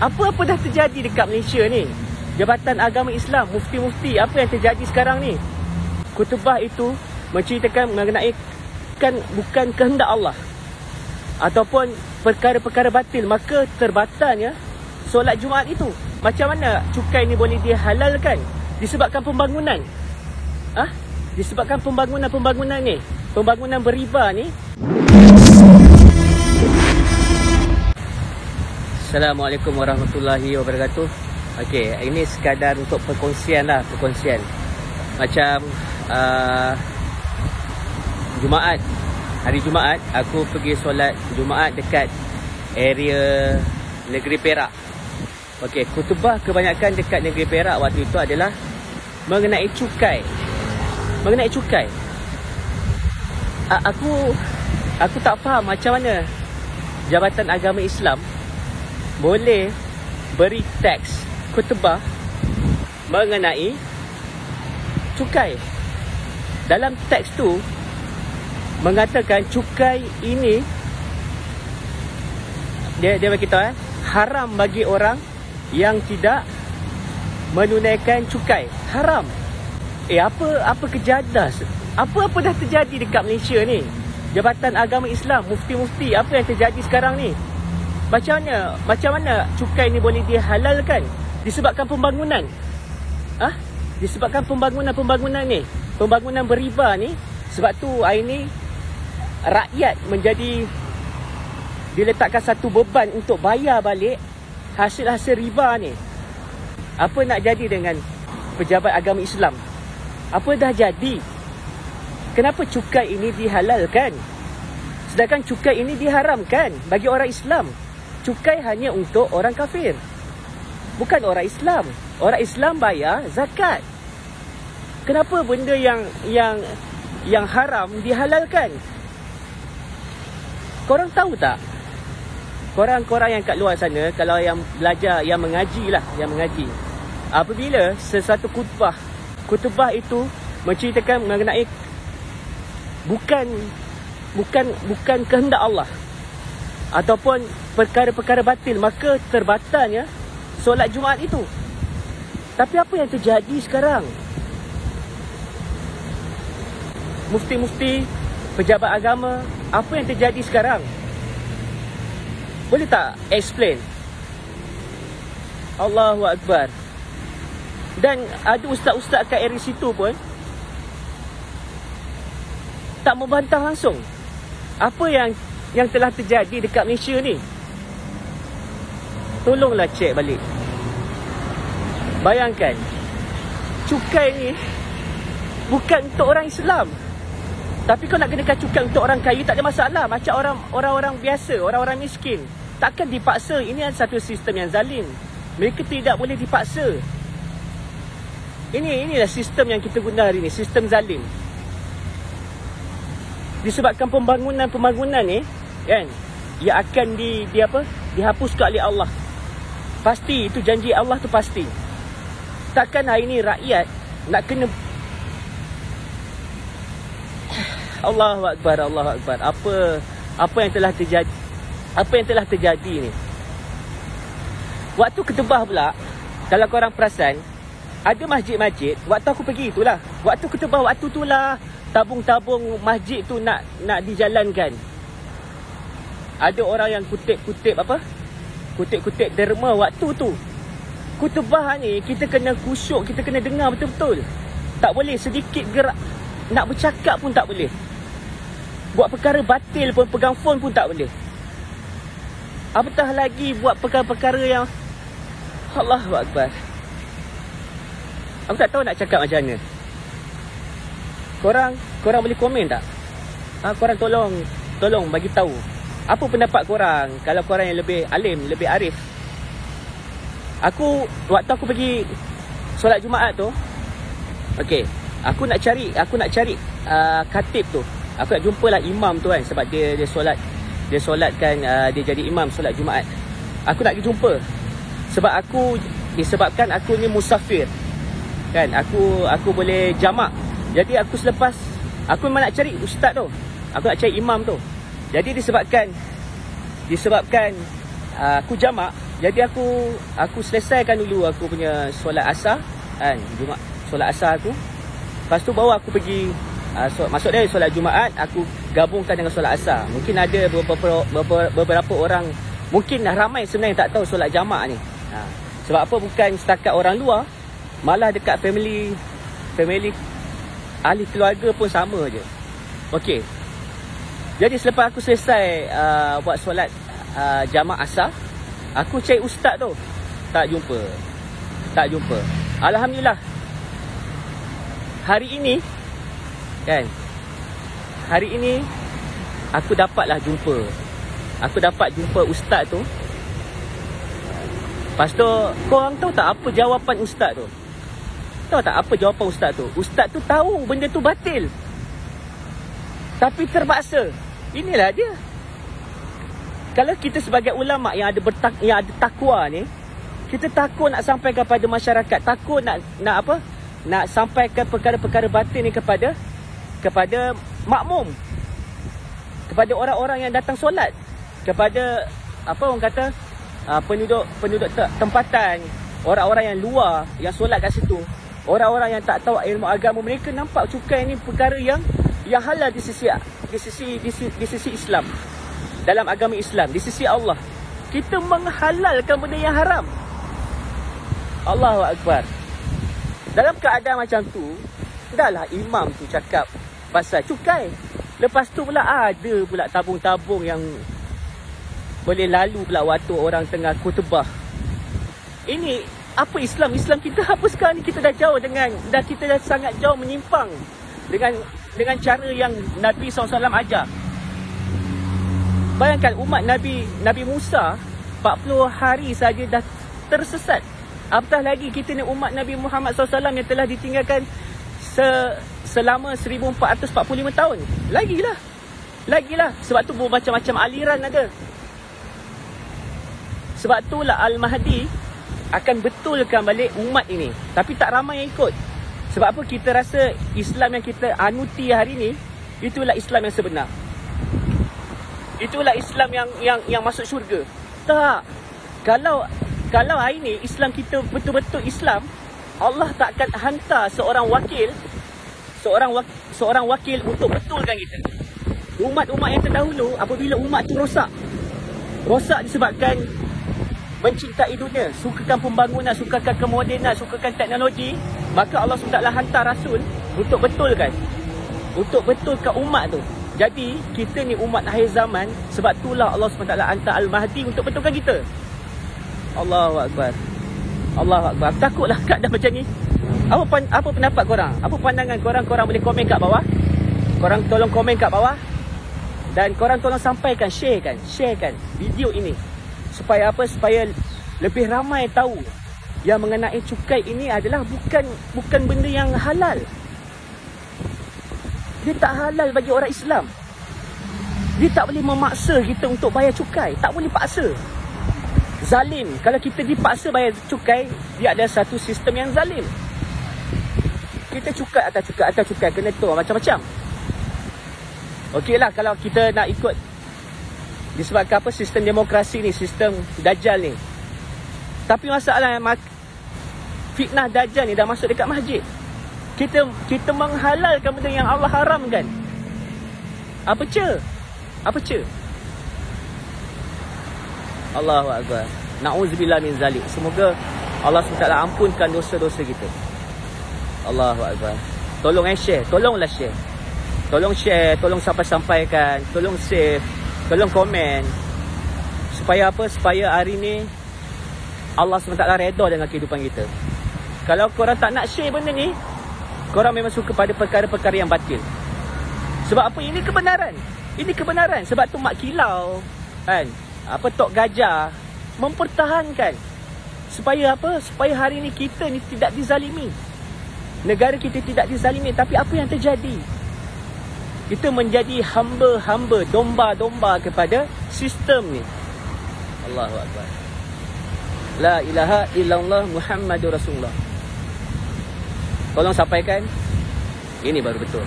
Apa-apa dah terjadi dekat Malaysia ni. Jabatan Agama Islam, mufti-mufti, apa yang terjadi sekarang ni? Khutbah itu menceritakan mengenai bukan kehendak Allah ataupun perkara-perkara batil, maka terbatalnya solat Jumaat itu. Macam mana cukai ni boleh dihalalkan? Disebabkan pembangunan. Disebabkan pembangunan ni, pembangunan beriba ni. Assalamualaikum warahmatullahi wabarakatuh. Okey, ini sekadar untuk perkongsian. Macam Jumaat, hari Jumaat aku pergi solat Jumaat dekat area Negeri Perak. Okey, khutbah kebanyakan dekat Negeri Perak waktu itu adalah mengenai cukai. Aku tak faham macam mana Jabatan Agama Islam boleh beri teks khutbah mengenai cukai. Dalam teks tu mengatakan cukai ini dia beritahu haram bagi orang yang tidak menunaikan cukai. Haram. Apa kejadian? Apa dah terjadi dekat Malaysia ni? Jabatan Agama Islam, mufti-mufti, apa yang terjadi sekarang ni? Macam mana cukai ni boleh dihalalkan? Disebabkan pembangunan. Disebabkan pembangunan ni, pembangunan beriba ni. Sebab tu hari ni rakyat menjadi diletakkan satu beban untuk bayar balik hasil-hasil riba ni. Apa nak jadi dengan pejabat agama Islam? Apa dah jadi? Kenapa cukai ini dihalalkan? Sedangkan cukai ini diharamkan bagi orang Islam. Cukai hanya untuk orang kafir, bukan orang Islam. Orang Islam bayar zakat. Kenapa benda yang haram dihalalkan? Korang tahu tak? Korang yang kat luar sana, kalau yang belajar, yang mengaji, apabila sesuatu khutbah itu menceritakan mengenai bukan kehendak Allah ataupun perkara-perkara batil, maka terbatalnya solat Jumaat itu. Tapi apa yang terjadi sekarang? Mufti-mufti, pejabat agama, apa yang terjadi sekarang? Boleh tak explain? Allahu Akbar. Dan ada ustaz-ustaz kat area situ pun tak membantah langsung apa yang telah terjadi dekat Malaysia ni. Tolonglah cek balik. Bayangkan, cukai ni bukan untuk orang Islam. Tapi kau nak kenakan cukai untuk orang kaya, tak ada masalah. Macam orang-orang biasa, orang-orang miskin, takkan dipaksa. Ini adalah satu sistem yang zalim. Mereka tidak boleh dipaksa. Inilah sistem yang kita guna hari ni, sistem zalim. Disebabkan pembangunan ni kan, ia akan dihapuskan oleh Allah. Pasti itu janji Allah tu pasti. Takkan hari ni rakyat nak kena. Allahu Akbar, Allahu Akbar. Apa yang telah terjadi? Apa yang telah terjadi ni? Waktu ketebah pula, kalau korang perasan, ada masjid-masjid, waktu aku pergi itulah, waktu ketebah waktu itulah tabung-tabung masjid tu nak dijalankan. Ada orang yang kutip derma waktu tu. Khutbah ni kita kena khusyuk, kita kena dengar betul-betul. Tak boleh sedikit gerak, nak bercakap pun tak boleh. Buat perkara batil pun, pegang phone pun tak boleh. Apatah lagi buat perkara-perkara yang Allahu Akbar. Aku tak tahu nak cakap macam mana. Korang boleh komen tak? Korang tolong bagi tahu apa pendapat korang, kalau korang yang lebih alim, lebih arif. Waktu aku pergi solat Jumaat tu, okey, aku nak cari khatib tu. Aku nak jumpalah imam tu kan, sebab dia solatkan, dia jadi imam solat Jumaat. Aku nak pergi jumpa sebab disebabkan aku ni musafir kan, aku boleh jamak. Jadi aku selepas aku memang nak cari ustaz tu, aku nak cari imam tu. Jadi disebabkan aku jamak, Jadi aku selesaikan dulu aku punya solat asar kan, solat asar aku. Lepas tu baru aku pergi maksud dia solat Jumaat aku gabungkan dengan solat asar. Mungkin ada beberapa orang, mungkin ramai sebenarnya tak tahu solat jamak ni. Sebab apa? Bukan setakat orang luar, malah dekat family ahli keluarga pun sama je. Okey. Jadi selepas aku selesai buat solat jamak asar, aku cari ustaz tu. Tak jumpa. Alhamdulillah. Hari ini aku dapatlah jumpa. Aku dapat jumpa ustaz tu. Lepas tu, korang tahu tak apa jawapan ustaz tu? Tahu tak apa jawapan ustaz tu? Ustaz tu tahu benda tu batil, tapi terpaksa. Inilah dia. Kalau kita sebagai ulama yang ada takwa ni, kita takut nak sampaikan kepada masyarakat, takut nak sampaikan perkara-perkara batil ni kepada makmum, kepada orang-orang yang datang solat, kepada orang kata penduduk tempatan, orang-orang yang luar yang solat kat situ, orang-orang yang tak tahu ilmu agama. Mereka nampak cukai ni perkara yang halal di sisi Islam, dalam agama Islam, di sisi Allah. Kita menghalalkan benda yang haram. Allahu Akbar. Dalam keadaan macam tu, dahlah imam tu cakap pasal cukai. Lepas tu pula ada pula tabung-tabung yang boleh lalu pula waktu orang tengah khutbah. Ini apa Islam kita apa sekarang ni? Kita dah jauh kita dah sangat jauh menyimpang dengan cara yang Nabi SAW ajar. Bayangkan umat Nabi Musa 40 hari saja dah tersesat. Apatah lagi kita ni umat Nabi Muhammad SAW yang telah ditinggalkan selama 1445 tahun. Lagilah. Sebab tu macam-macam aliran ada. Sebab itulah Al-Mahdi akan betulkan balik umat ini. Tapi tak ramai yang ikut. Sebab apa? Kita rasa Islam yang kita anuti hari ni, itulah Islam yang sebenar. Itulah Islam yang masuk syurga. Tak. Kalau hari ni Islam kita betul-betul Islam, Allah tak akan hantar seorang wakil untuk betulkan kita. Umat-umat yang terdahulu, apabila umat tu rosak disebabkan mencintai dunia, sukakan pembangunan, sukakan kemodenan, sukakan teknologi, maka Allah SWT hantar Rasul untuk betulkan umat tu. Jadi kita ni umat akhir zaman, sebab itulah Allah SWT hantar Al-Mahdi untuk betulkan kita. Allahu Akbar. Takutlah keadaan macam ni. Apa pendapat korang? Apa pandangan korang? Korang boleh komen kat bawah. Korang tolong komen kat bawah. Dan korang tolong sampaikan, sharekan video ini. Supaya apa? Supaya lebih ramai tahu yang mengenai cukai ini adalah bukan benda yang halal. Dia tak halal bagi orang Islam. Dia tak boleh memaksa kita untuk bayar cukai. Tak boleh paksa. Zalim. Kalau kita dipaksa bayar cukai, dia ada satu sistem yang zalim. Kita cukai atas cukai. Kena tu macam-macam. Okeylah kalau kita nak ikut disebabkan apa? Sistem demokrasi ni, sistem Dajjal ni. Tapi masalahnya fitnah Dajjal ni dah masuk dekat masjid. Kita menghalalkan benda yang Allah haramkan. Apa ce? Allahu Akbar. Na'udzubillah min zalik. Semoga Allah SWT ampunkan dosa-dosa kita. Allahu Akbar. Tolonglah share. Tolong share, tolong sampaikan, tolong save, tolong komen. Supaya apa? Supaya hari ni Allah SWT redha dengan kehidupan kita. Kalau korang tak nak share benda ni, korang memang suka pada perkara-perkara yang batil. Sebab apa? Ini kebenaran. Sebab tu Mak Kilau kan, Tok Gajah mempertahankan supaya apa? Supaya hari ni kita ni tidak dizalimi. Negara kita tidak dizalimi. Tapi apa yang terjadi? Kita menjadi hamba-hamba, domba-domba kepada sistem ni. Allahu Akbar. La ilaha illallah Muhammadur Rasulullah. Tolong sampaikan. Ini baru betul.